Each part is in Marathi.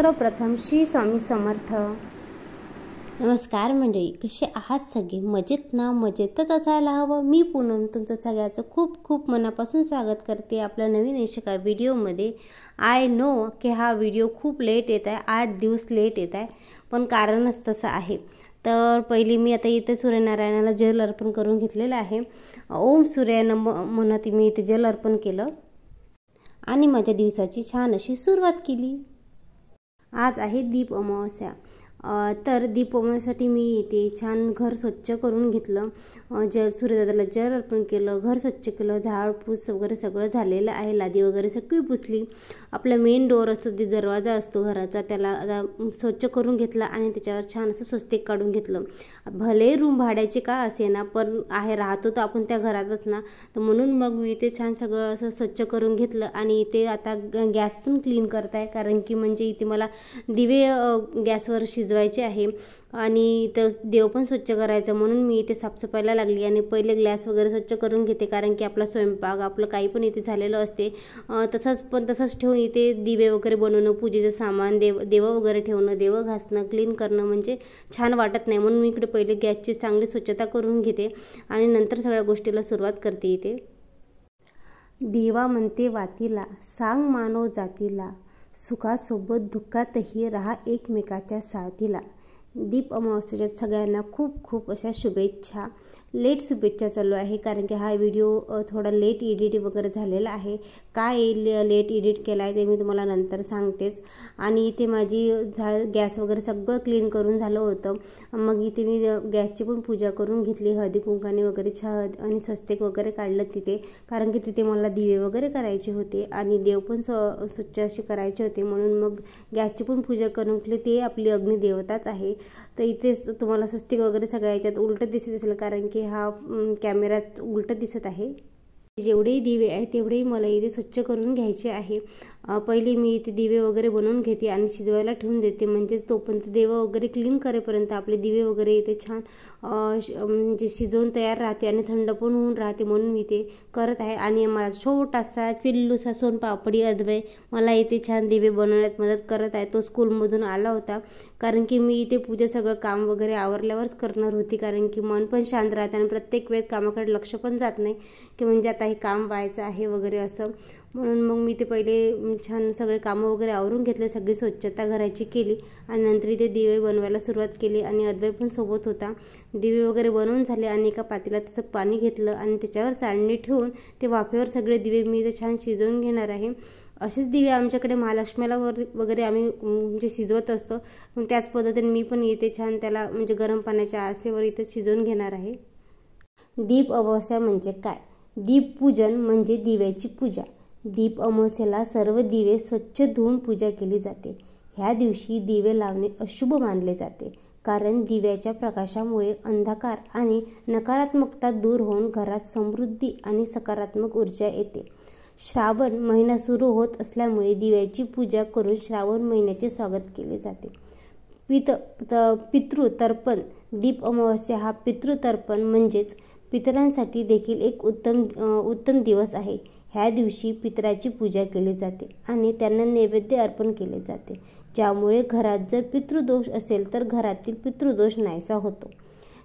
सर्वप्रथम श्री स्वामी समर्थ. नमस्कार मंडळी, कसे आहात सगळे? मजेत ना? मजेतच असायला हवं. मी पूनम तुमचं सगळ्याचं खूप खूप मनापासून स्वागत करते आपल्या नवीन एका व्हिडिओमध्ये. आय नो की हा व्हिडिओ खूप लेट येत आहे, 8 दिवस लेट येत आहे, पण कारणच तसं आहे. तर पहिली मी आता इथे सूर्यनारायणाला जल अर्पण करून घेतलेलं आहे. ओम सूर्याय नमः म्हणत मी इथे जल अर्पण केलं आणि माझ्या दिवसाची छान अशी सुरुवात केली. आज आहे दीप अमावस्या. तर दीप अमावस्यासाठी मी इथे छान घर स्वच्छ करून घेतलं. सूर्यदादाला जल अर्पण केलं, घर स्वच्छ केलं, झाडपूस वगैरे सगळं झालेलं आहे. लादी वगैरे सगळी पुसली. आपला मेन डोअर असतो, ते दरवाजा असतो घराचा, त्याला स्वच्छ करून घेतला आणि त्याच्यावर छान असं स्वस्तिक काढून घेतलं. भले रूम भाड्याचे का असे ना, पण राहतो तर आपण त्या घरातच ना, तर म्हणून मग मी ते छान सगळं असं स्वच्छ करून घेतलं. आणि इथे आता गॅस पण क्लीन करताय, कारण की म्हणजे इथे मला दिवे गॅसवर शिजवायचे आहे आणि इथं देव पण स्वच्छ करायचं, म्हणून मी इथे साफसफाईला लागली. आणि पहिले ग्लास वगैरे स्वच्छ करून घेते, कारण की आपला स्वयंपाक आपलं काही पण इथे झालेलं असते. तसंच ठेवून इथे दिवे वगैरे बनवणं, पूजेचं सामान, देव वगैरे ठेवणं, देव घासणं, क्लीन करणं म्हणजे छान वाटत नाही. म्हणून मी इकडे पहिले गॅसची चांगली स्वच्छता करून घेते आणि नंतर सगळ्या गोष्टीला सुरुवात करते. इथे देवा म्हणते वातीला, सांग मानव जातीला, सुखासोबत दुःखातही राहा एकमेकाच्या साथीला. दीप अमावस्येच्या सगळ्यांना खूप खूप अशा शुभेच्छा. लेट शुभेच्छा चालू आहे, कारण की हा व्हिडिओ थोडा लेट एडिट वगैरे झालेला आहे. काय लेट एडिट केला आहे ते मी तुम्हाला नंतर सांगतेच. आणि इथे माझी गॅस वगैरे सगळं क्लीन करून झालं होतं. मग इथे मी गॅसची पण पूजा करून घेतली, हळदी कुंकाने वगैरे आणि स्वस्तिक वगैरे काढलं तिथे, कारण की तिथे मला दिवे वगैरे करायचे होते आणि देव पण स्वच्छ असे करायचे होते. म्हणून मग गॅसची पण पूजा करून घेतली. ते आपली अग्निदेवताच आहे. तर इथेच तुम्हाला स्वस्तिक वगैरे सगळ्या याच्यात उलटं दिसत असेल, कारण की हा कॅमेऱ्यात उलटं दिसत आहे. जेवढेही दिवे आहेत तेवढेही मला इथे स्वच्छ करून घ्यायचे आहे. पहिले मी इथे दिवे वगैरे बनवून घेते आणि शिजवायला ठेवून देते, म्हणजेच तोपर्यंत देव वगैरे क्लीन करेपर्यंत आपले दिवे वगैरे इथे छान म्हणजे शिजवून तयार राहते आणि थंड पण होऊन राहते. म्हणून मी ते करत आहे. आणि माझा छोटासा पिल्लूसा सोनपापडी अद्वय मला इथे छान दिवे बनवण्यात मदत करत आहे. तो स्कूलमधून आला होता, कारण की मी इथे पूजा सगळं काम वगैरे आवरल्यावरच करणार होती, कारण की मन पण शांत राहते आणि प्रत्येक वेळेत कामाकडे लक्ष पण जात नाही की म्हणजे आता हे काम व्हायचं आहे वगैरे असं. म्हणून मग मी ते पहिले छान सगळे कामं वगैरे आवरून घेतले, सगळी स्वच्छता घराची केली आणि नंतर इथे दिवे बनवायला सुरुवात केली. आणि अद्वय पण सोबत होता. दिवे वगैरे बनवून झाले आणि एका पातेल्यात तसं पाणी घेतलं आणि त्याच्यावर चाळणी ठेवून ते वाफेवर सगळे दिवे मी इथे छान शिजवून घेणार आहे. असेच दिवे आमच्याकडे महालक्ष्मीला वगैरे आम्ही म्हणजे शिजवत असतो. मग त्याच पद्धतीने मी पण इथे छान त्याला म्हणजे गरम पाण्याच्या आसेवर इथे शिजवून घेणार आहे. दीप अमावस्या म्हणजे काय? दीपपूजन म्हणजे दिव्याची पूजा. दीप अमावस्येला सर्व दिवे स्वच्छ धुवून पूजा केली जाते. ह्या दिवशी दिवे लावणे अशुभ मानले जाते, कारण दिव्याच्या प्रकाशामुळे अंधकार आणि नकारात्मकता दूर होऊन घरात समृद्धी आणि सकारात्मक ऊर्जा येते. श्रावण महिना सुरू होत असल्यामुळे दिव्याची पूजा करून श्रावण महिन्याचे स्वागत केले जाते. पितृतर्पण. दीप अमावस्या हा पितृतर्पण म्हणजेच पितरांसाठी देखील एक उत्तम दिवस आहे. ह्या दिवशी पितराची पूजा केली जाते आणि त्यांना नैवेद्य अर्पण केले जाते, ज्यामुळे घरात जर पितृदोष असेल तर घरातील पितृदोष नाहीसा होतो.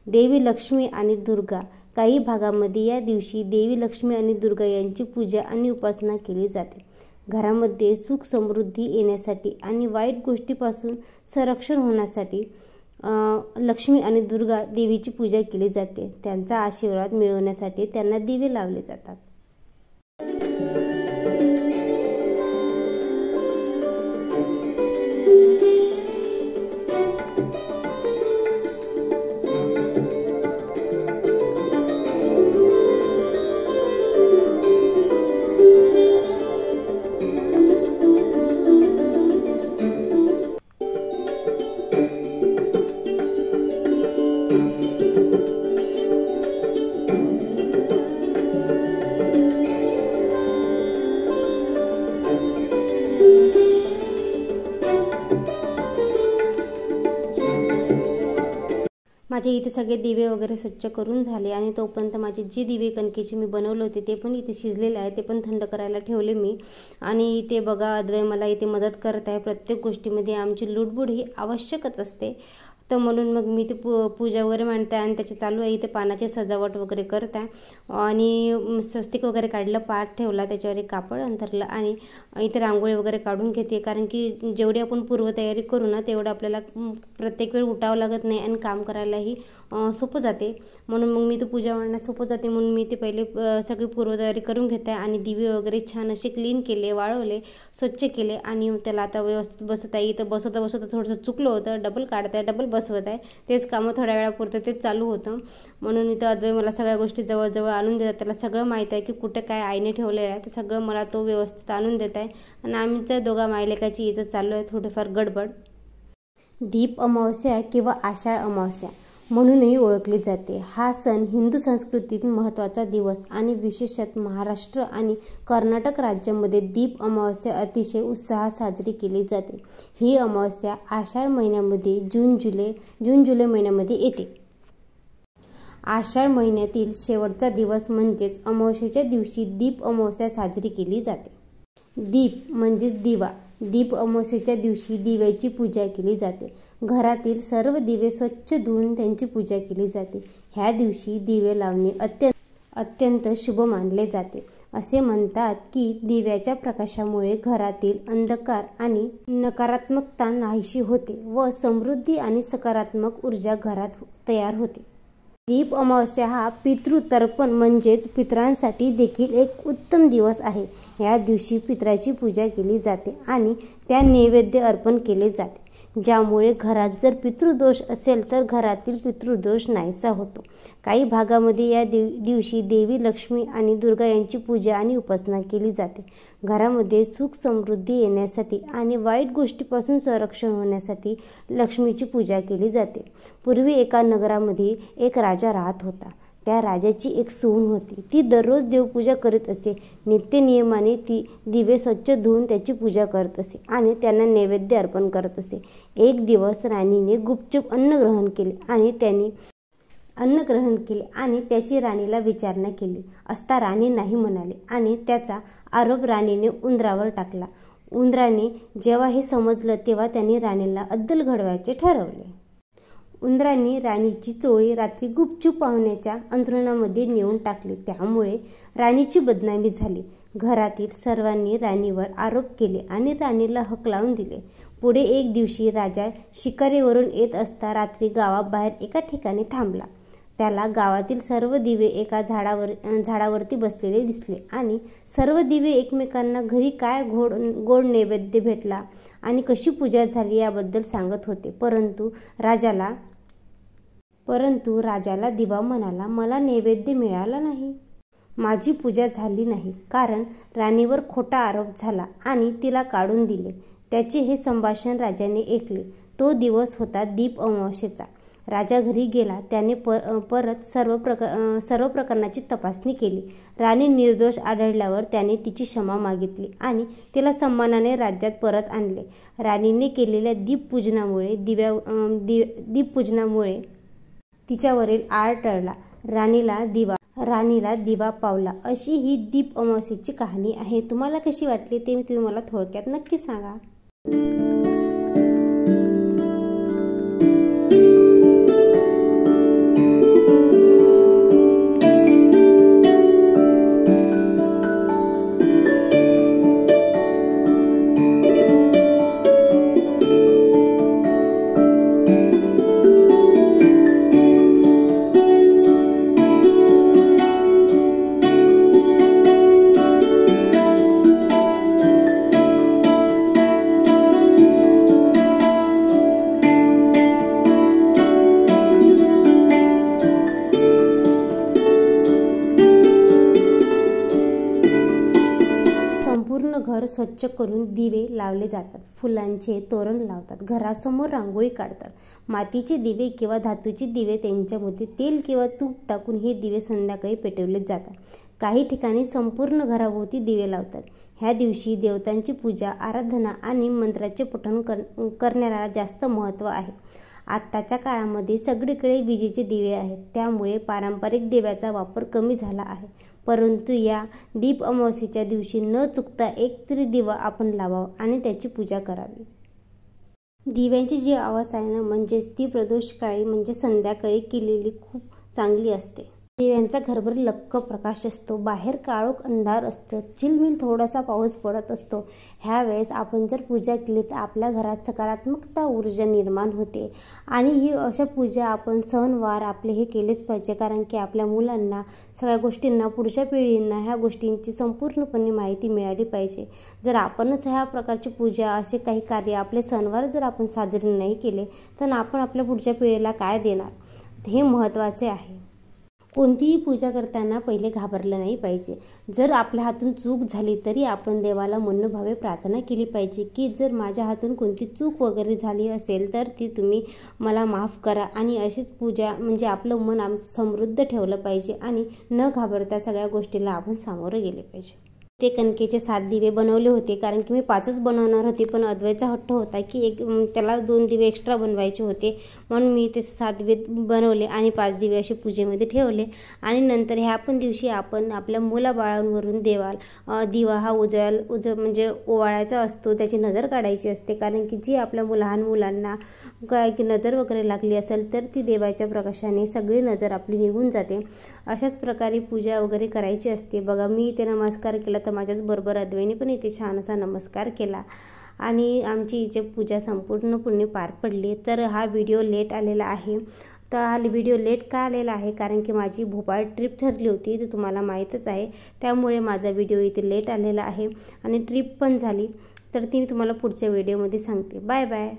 देवी लक्ष्मी आणि दुर्गा. काही भागामध्ये या दिवशी देवी लक्ष्मी आणि दुर्गा यांची पूजा आणि उपासना केली जाते. घरामध्ये सुख समृद्धी येण्यासाठी आणि वाईट गोष्टीपासून संरक्षण होण्यासाठी लक्ष्मी आणि दुर्गा देवीची पूजा केली जाते. त्यांचा आशीर्वाद मिळवण्यासाठी त्यांना दिवे लावले जातात. माझे इथे सगळे दिवे वगैरे स्वच्छ करून झाले आणि तोपर्यंत माझे जे दिवे कणकेचे मी बनवले होते ते पण इथे शिजलेले आहे, ते पण थंड करायला ठेवले मी. आणि इथे बघा अद्वय मला इथे मदत करत आहे. प्रत्येक गोष्टीमध्ये आमची लुडबुड ही आवश्यकच असते. तर म्हणून मग मी ते पूजा वगैरे मांडते आणि त्याचे चालू आहे इथे पानाची सजावट वगैरे करत आहे. आणि स्वस्तिक वगैरे काढलं, पाट ठेवला, त्याच्यावर एक कापड अंथरलं आणि इथे रांगोळी वगैरे काढून घेते. कारण की जेवढी आपण पूर्वतयारी करू ना तेवढं आपल्याला प्रत्येक वेळ उठावं लागत नाही आणि काम करायलाही सोपं जाते. म्हणून मग मी तो पूजा मांडण्यात सोपं जाते म्हणून मी ते पहिले सगळी पूर्वतयारी करून घेते. आणि दिवे वगैरे छान असे क्लीन केले, वाळवले, स्वच्छ केले आणि त्याला आता व्यवस्थित बसत आहे. इथं बसवता थोडंसं चुकलं होतं, डबल काढत आहे, डबल बसवत आहे. तेच कामं थोड्या वेळापुरतं तेच चालू होतं. म्हणून इथं अद्वय मला सगळ्या गोष्टी जवळजवळ आणून देतात. त्याला सगळं माहीत आहे की कुठे काय आईने ठेवलेलं आहे, ते सगळं मला तो व्यवस्थित आणून देत आहे. आणि आमच्या दोघा मायलेकाची इथं चालू आहे थोडीफार गडबड. दीप अमावस्या किंवा आषाढ अमावस्या म्हणूनही ओळखली जाते. हा सण हिंदू संस्कृतीत महत्त्वाचा दिवस आणि विशेषतः महाराष्ट्र आणि कर्नाटक राज्यामध्ये दीप अमावस्या अतिशय उत्साहात साजरी केली जाते. ही अमावस्या आषाढ महिन्यामध्ये जून जुलै महिन्यामध्ये येते. आषाढ महिन्यातील शेवटचा दिवस म्हणजेच अमावस्येच्या दिवशी दीप अमावस्या साजरी केली जाते. दीप म्हणजेच दिवा. दीप अमावस्येच्या दिवशी दिव्याची पूजा केली जाते. घरातील सर्व दिवे स्वच्छ धुवून त्यांची पूजा केली जाते. ह्या दिवशी दिवे लावणे अत्यंत शुभ मानले जाते. असे म्हणतात की दिव्याच्या प्रकाशामुळे घरातील अंधकार आणि नकारात्मकता नाहीशी होते व समृद्धी आणि सकारात्मक ऊर्जा घरात तयार होते. दीप अमावस्या हा पितृतर्पण म्हणजेच पितरांसाठी देखील एक उत्तम दिवस आहे. या दिवशी पितराची पूजा केली जाते आणि त्या नैवेद्य अर्पण केले जाते, ज्यामुळे घरात जर पितृदोष असेल तर घरातील पितृदोष नाहीसा होतो. काही भागामध्ये या दिवशी देवी लक्ष्मी आणि दुर्गा यांची पूजा आणि उपासना केली जाते. घरामध्ये सुख समृद्धी येण्यासाठी आणि वाईट गोष्टीपासून संरक्षण होण्यासाठी लक्ष्मीची पूजा केली जाते. पूर्वी एका नगरामध्ये एक राजा राहत होता. त्या राजाची एक सून होती. ती दररोज देवपूजा करीत असे. नित्यनियमाने ती दिवे स्वच्छ धुवून त्याची पूजा करत असे आणि त्यांना नैवेद्य अर्पण करत असे. एक दिवस राणीने गुपचूप अन्न ग्रहण केले आणि त्याची राणीला विचारणा केली असता राणी नाही म्हणाली आणि त्याचा आरोप राणीने उंदरावर टाकला. उंदराने जेव्हा हे समजलं तेव्हा त्यांनी राणीला अद्दल घडवायचे ठरवले. उंदरांनी राणीची चोळी रात्री गुपचूप पाहुण्याच्या अंथरुणामध्ये नेऊन टाकली. त्यामुळे राणीची बदनामी झाली. घरातील सर्वांनी राणीवर आरोप केले आणि राणीला हकलावून दिले. पुढे एक दिवशी राजा शिकारीवरून येत असता रात्री गावाबाहेर एका ठिकाणी थांबला. त्याला गावातील सर्व दिवे एका झाडावरती बसलेले दिसले आणि सर्व दिवे एकमेकांना घरी काय गोड नैवेद्य भेटला आणि कशी पूजा झाली याबद्दल सांगत होते. परंतु राजाला दिवा म्हणाला, मला नैवेद्य मिळाला नाही, माझी पूजा झाली नाही, कारण राणीवर खोटा आरोप झाला आणि तिला काढून दिले. त्याचे हे संभाषण राजाने ऐकले. तो दिवस होता दीप अमावस्येचा. राजा घरी गेला. त्याने परत सर्व प्रकरणाची तपासणी केली. राणी निर्दोष आढळल्यावर त्याने तिची क्षमा मागितली आणि तिला सन्मानाने राज्यात परत आणले. राणीने केलेल्या दीपपूजनामुळे तिच्यावरील आळ टळला. राणीला दिवा पावला. अशी ही दीप अमावस्येची कहाणी आहे. तुम्हाला कशी वाटली ते तुम्ही मला थोडक्यात नक्की सांगा. संपूर्ण घर स्वच्छ करून दिवे लावले जातात. फुलांचे तोरण लावतात. घरासमोर रांगोळी काढतात. मातीचे दिवे किंवा धातूचे दिवे त्यांच्यामध्ये तेल किंवा तूप टाकून हे दिवे संध्याकाळी पेटवले जातात. काही ठिकाणी संपूर्ण घराभोवती दिवे लावतात. ह्या दिवशी देवतांची पूजा, आराधना आणि मंत्राचे पठण करण्याला जास्त महत्त्व आहे. आत्ताच्या काळामध्ये सगळीकडे विजेचे दिवे आहेत, त्यामुळे पारंपरिक दिव्याचा वापर कमी झाला आहे. परंतु या दीप अमावस्येच्या दिवशी न चुकता एक तरी दिवा आपण लावावा आणि त्याची पूजा करावी. दिव्यांची जी आवाज आहे ना, म्हणजेच ती प्रदोषकाळी म्हणजे संध्याकाळी केलेली खूप चांगली असते. दिव्यांचा घरभर लख्ख प्रकाश असतो, बाहेर काळोख अंधार असतं, झिलमिल थोडासा पाऊस पडत असतो. ह्यावेळेस आपण जर पूजा केली तर आपल्या घरात सकारात्मकता ऊर्जा निर्माण होते. आणि ही अशा पूजा आपण सणवार आपले हे केलेच पाहिजे, कारण की आपल्या मुलांना सगळ्या गोष्टींना, पुढच्या पिढींना ह्या गोष्टींची संपूर्णपणे माहिती मिळाली पाहिजे. जर आपणच ह्या प्रकारची पूजा, असे काही कार्य, आपले सणवार जर आपण साजरे नाही केले तर आपण आपल्या पुढच्या पिढीला काय देणार, हे महत्त्वाचे आहे. कोणतीही पूजा करताना पहिले घाबरलं नाही पाहिजे. जर आपल्या हातून चूक झाली तरी आपण देवाला मनोभावे प्रार्थना केली पाहिजे की जर माझ्या हातून कोणती चूक वगैरे झाली असेल तर ती तुम्ही मला माफ करा. आणि अशीच पूजा म्हणजे आपलं मन समृद्ध ठेवलं पाहिजे आणि न घाबरता सगळ्या गोष्टीला आपण सामोरं गेले पाहिजे. ते कणकेचे 7 दिवे बनवले होते, कारण की मी 5च बनवणार होते, पण अद्वैतचा हट्ट होता की त्याला 2 दिवे एक्स्ट्रा बनवायचे होते, म्हणून मी ते 7 दिवे बनवले आणि 5 दिवे असे पूजेमध्ये ठेवले. आणि नंतर ह्या पण दिवशी आपण आपल्या मुलाबाळांवरून दिवा हा म्हणजे ओवाळायचा असतो, त्याची नजर काढायची असते. कारण की जी आपल्या लहान मुलांना काय की नजर वगैरे लागली असेल तर ती देवाच्या प्रकाशाने सगळी नजर आपली निघून जाते. अशाच प्रकारे पूजा वगैरे करायची असते. बघा, मी इथे नमस्कार केला तर माझ्याच बरोबर अद्वैनी पण इथे छान असा नमस्कार केला आणि आमची इथे पूजा संपूर्णपणे पार पडली. तर हा व्हिडिओ लेट आलेला आहे. तर हा व्हिडिओ लेट का आलेला आहे, कारण की माझी भोपाळ ट्रिप ठरली होती, ते तुम्हाला माहीतच आहे. त्यामुळे माझा व्हिडिओ इथे लेट आलेला आहे आणि ट्रिप पण झाली. तर ती मी तुम्हाला पुढच्या व्हिडिओमध्ये सांगते. Bye bye.